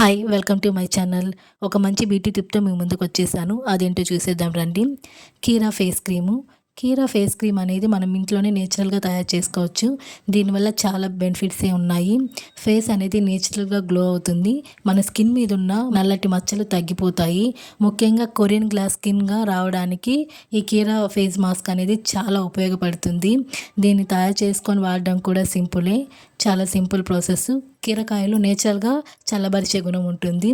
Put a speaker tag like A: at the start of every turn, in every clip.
A: Hi welcome to my channel. ఒక మంచి beauty టిప్తో మీ ముందుకు వచ్చేసాను. అదేంటో చూసేద్దాం రండి. కీరా ఫేస్ క్రీమ్ అనేది మనం ఇంట్లోనే నేచురల్గా తయారు చేసుకోవచ్చు. దీనివల్ల చాలా బెనిఫిట్సే ఉన్నాయి. ఫేస్ అనేది నేచురల్గా గ్లో అవుతుంది. మన స్కిన్ మీద ఉన్న నల్లటి మచ్చలు తగ్గిపోతాయి. ముఖ్యంగా కొరియన్ గ్లాస్ స్కిన్గా రావడానికి ఈ కీరా ఫేస్ మాస్క్ అనేది చాలా ఉపయోగపడుతుంది. దీన్ని తయారు చేసుకొని వాడడం కూడా సింపులే. చాలా సింపుల్ ప్రాసెస్. కీరకాయలు నేచురల్గా చల్లబరిచే గుణం ఉంటుంది.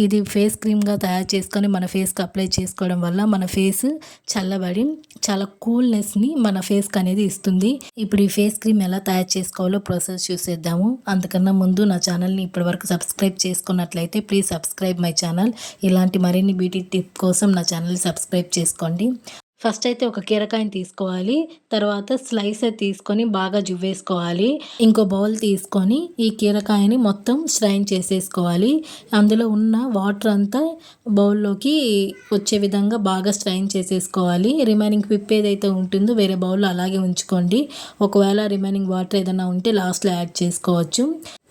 A: ఇది ఫేస్ క్రీమ్గా తయారు చేసుకొని మన ఫేస్కి అప్లై చేసుకోవడం వల్ల మన ఫేస్ చల్లబడి చాలా కూల్నెస్ని మన ఫేస్కి అనేది ఇస్తుంది. ఇప్పుడు ఈ ఫేస్ క్రీమ్ ఎలా తయారు చేసుకోవాలో ప్రాసెస్ చూసేద్దాము. అంతకన్నా ముందు నా ఛానల్ని ఇప్పటివరకు సబ్స్క్రైబ్ చేసుకున్నట్లయితే ప్లీజ్ సబ్స్క్రైబ్ మై ఛానల్. ఇలాంటి మరిన్ని బ్యూటీ టిప్ కోసం నా ఛానల్ని సబ్స్క్రైబ్ చేసుకోండి. ఫస్ట్ అయితే ఒక కీరకాయని తీసుకోవాలి. తర్వాత స్లైసర్ తీసుకొని బాగా జువ్వేసుకోవాలి. ఇంకో బౌల్ తీసుకొని ఈ కీరకాయని మొత్తం స్ట్రైన్ చేసేసుకోవాలి. అందులో ఉన్న వాటర్ అంతా బౌల్లోకి వచ్చే విధంగా బాగా స్ట్రైన్ చేసేసుకోవాలి. రిమైనింగ్ పిప్ ఏదైతే ఉంటుందో వేరే బౌల్లో అలాగే ఉంచుకోండి. ఒకవేళ రిమైనింగ్ వాటర్ ఏదైనా ఉంటే లాస్ట్లో యాడ్ చేసుకోవచ్చు.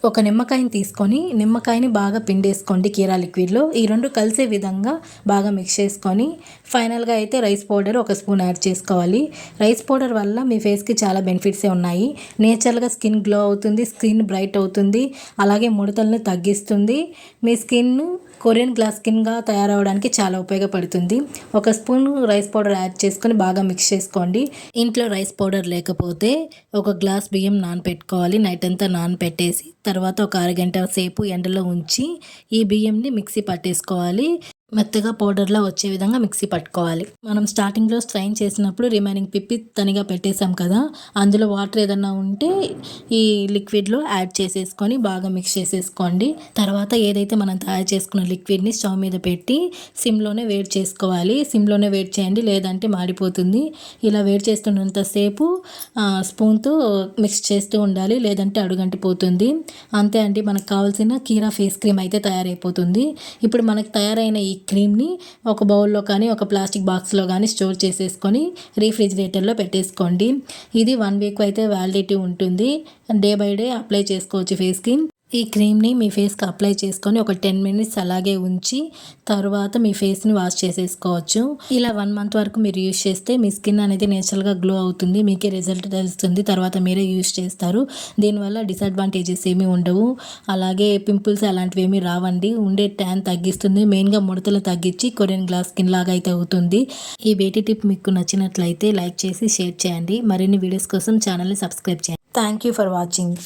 A: ఒక నిమ్మకాయని తీసుకొని నిమ్మకాయని బాగా పిండేసుకోండి కీరా లిక్విడ్లో. ఈ రెండు కలిసే విధంగా బాగా మిక్స్ చేసుకొని ఫైనల్గా అయితే రైస్ పౌడర్ 1 స్పూన్ యాడ్ చేసుకోవాలి. రైస్ పౌడర్ వల్ల మీ ఫేస్కి చాలా బెనిఫిట్సే ఉన్నాయి. నేచురల్గా స్కిన్ గ్లో అవుతుంది, స్కిన్ బ్రైట్ అవుతుంది, అలాగే ముడతలను తగ్గిస్తుంది. మీ స్కిన్ కొరియన్ గ్లాస్ స్కిన్గా తయారవడానికి చాలా ఉపయోగపడుతుంది. 1 స్పూన్ రైస్ పౌడర్ యాడ్ చేసుకొని బాగా మిక్స్ చేసుకోండి. ఇంట్లో రైస్ పౌడర్ లేకపోతే 1 గ్లాస్ బియ్యం నానపెట్టుకోవాలి. నైట్ అంతా నానపెట్టేసి తర్వాత ఒక అరగంట సేపు ఎండలో ఉంచి ఈ బియ్యంని మిక్సీ పట్టేసుకోవాలి. మెత్తగా పౌడర్లా వచ్చే విధంగా మిక్సీ పట్టుకోవాలి. మనం స్టార్టింగ్లో స్ట్రైన్ చేసినప్పుడు రిమైనింగ్ పిప్పి తనిగా పెట్టేసాం కదా, అందులో వాటర్ ఏదన్నా ఉంటే ఈ లిక్విడ్లో యాడ్ చేసేసుకొని బాగా మిక్స్ చేసేసుకోండి. తర్వాత ఏదైతే మనం తయారు చేసుకున్న లిక్విడ్ని స్టవ్ మీద పెట్టి సిమ్లోనే వేడి చేసుకోవాలి. సిమ్లోనే వేడి చేయండి, లేదంటే మాడిపోతుంది. ఇలా వేడి చేస్తున్నంతసేపు స్పూన్తో మిక్స్ చేస్తూ ఉండాలి, లేదంటే అడుగంటిపోతుంది. అంతే అండి, మనకు కావాల్సిన కీరా ఫేస్ క్రీమ్ అయితే తయారైపోతుంది. ఇప్పుడు మనకు తయారైన ఈ క్రీమ్ని ఒక బౌల్లో కానీ ఒక ప్లాస్టిక్ బాక్స్లో కానీ స్టోర్ చేసేసుకొని రీఫ్రిజిరేటర్లో పెట్టేసుకోండి. ఇది 1 వీక్ అయితే వ్యాలిడిటీ ఉంటుంది. డే బై డే అప్లై చేసుకోవచ్చు ఫేస్కి. ఈ క్రీమ్ని మీ ఫేస్కి అప్లై చేసుకొని ఒక 10 మినిట్స్ అలాగే ఉంచి తర్వాత మీ ఫేస్ని వాష్ చేసేసుకోవచ్చు. ఇలా 1 మంత్ వరకు మీరు యూజ్ చేస్తే మీ స్కిన్ అనేది నేచురల్గా గ్లో అవుతుంది. మీకే రిజల్ట్ తెలుస్తుంది. తర్వాత మీరే యూజ్ చేస్తారు. దీనివల్ల డిసడ్వాంటేజెస్ ఏమీ ఉండవు. అలాగే పింపుల్స్ అలాంటివి ఏమీ రావండి. ఉండే ట్యాన్ తగ్గిస్తుంది. మెయిన్గా ముడతలు తగ్గించి కొరియన్ గ్లాస్ స్కిన్ లాగా అయితే అవుతుంది. ఈ బ్యూటీ టిప్ మీకు నచ్చినట్లయితే లైక్ చేసి షేర్ చేయండి. మరిన్ని వీడియోస్ కోసం ఛానల్ని సబ్స్క్రైబ్ చేయండి. Thank you for watching.